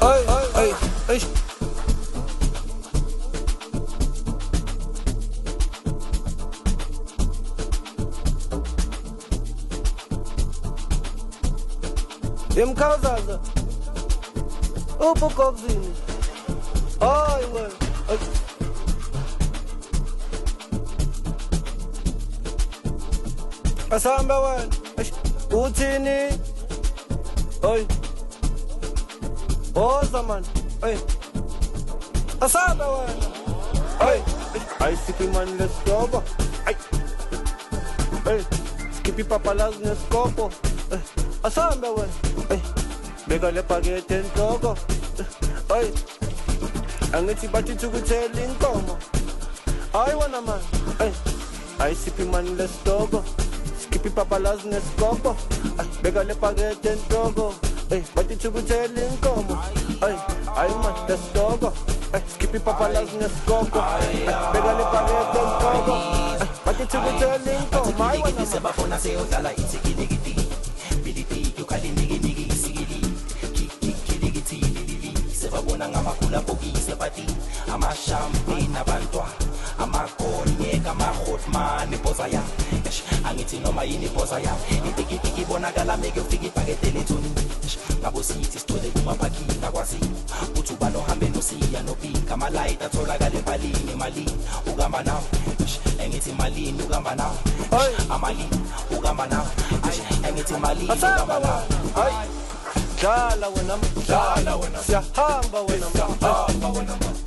Ay, ay, ay. Imkhawuzaza ubukobzini. Ay wena. Ay. Asamba wena. Uthini? Ay. Oza man. Ay. Asamba wena. Ay. Ay sipi man let's go. Ay. Ay. Skippy papalas neskopo. Asamba wena. Ay. Beka le paquete enhloko. Ay. Angithi bathi thukuthela inkomo. Ay wena man. Ay. Ay sipi man let's go. Skippy papalas neskopo. Ay. Beka le paquete enhloko. Ay. Bathi thukuthela inkomo. Ay. Ay man let's go. Ay. Skippy papalas neskopo. Ay. Beka le paquete enhloko. Ay. Bathi thukuthela inkomo. Ay wena man. Bafuna seyodlala itsikiliki. Sebabona ngamakula bokise bati amashampini abantwa amakonyeka amahotman ipoza ya angithi noma yini ipoza ya itikitiki ibonakala meke ufike ipakete lethoni ngabo sithi sithole kumaphakini akwazi uthi uba nohambe nosiya nopinka amalaita atholakala empalini emalini ukamba nawo engithi malini ukamba nawo amalini ukamba nawo engithi malini ukamba nawo Dala wena ma, dala wena, siyahamba wena ma,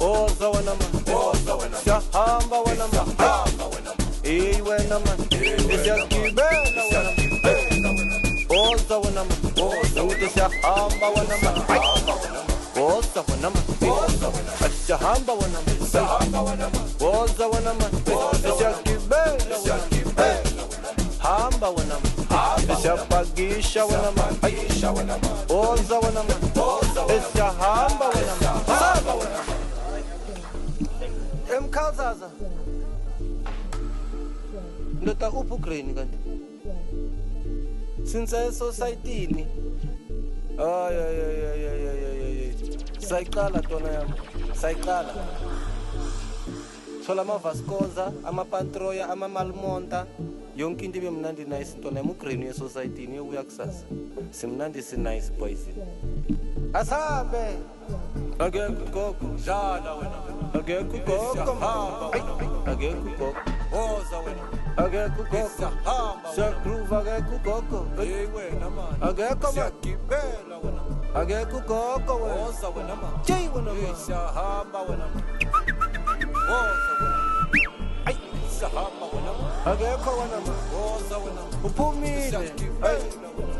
oza wena ma, siyahamba wena ma, ey wena ma, siyagibela wena ma, oza wena ma, ukuthi siyahamba wena ma, oza wena ma, siyahamba wena ma, oza wena ma, siyagibela wena ma, hamba wena ma, siyapakisha wena ma, oza wena ma, siyahamba wena ma, hamba wena ma. Emkhawuzaza ndoda uphi green kanti since society ay sayiqala tona yami sayiqala thola amavascoza amapantroya amamalmonta yonke into ibe mnandi nice into nami ugreen ye-society iyobuya kusasa simnandi si-nice boys asahambe akekho ugogo dlala wena akekho ugogo hamba akekho ugogo oza wena akekho ugogo hamba siyagroove akekho ugogo hey wena man akekho siyagibela wena akekho ugogo wena oza wena man jey wena man siyahamba wena man oza wena ay siyahamba wena man akekho wena man oza wena uphumile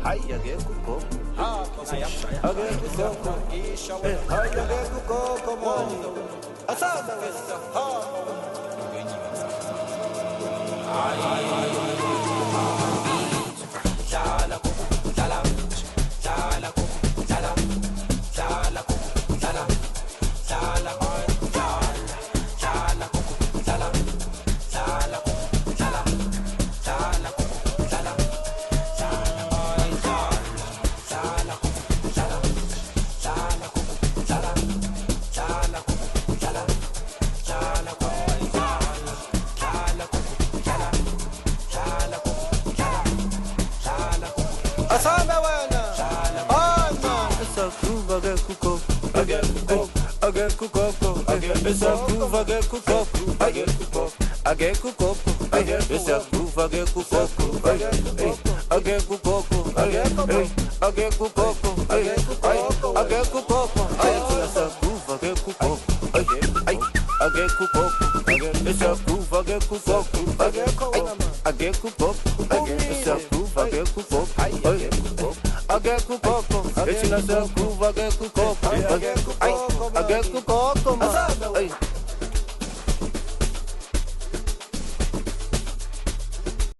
hayi akekho ugogo akekho ugogo hayi akekho ugogo mani asanda wena asanda wena ana esa groove akekho ugogo akekho ugogo esa groove akekho ugogo akekho ugogo esa groove akekho ugogo akekho ugogo akekho ugogo akekho ugogo esa groove akekho ugogo akekho ugogo esa groove akekho ugogo akekho ugogo esa groove akekho ugogo akekho ugogo ethina se groove akekho ugogo akekho ugogo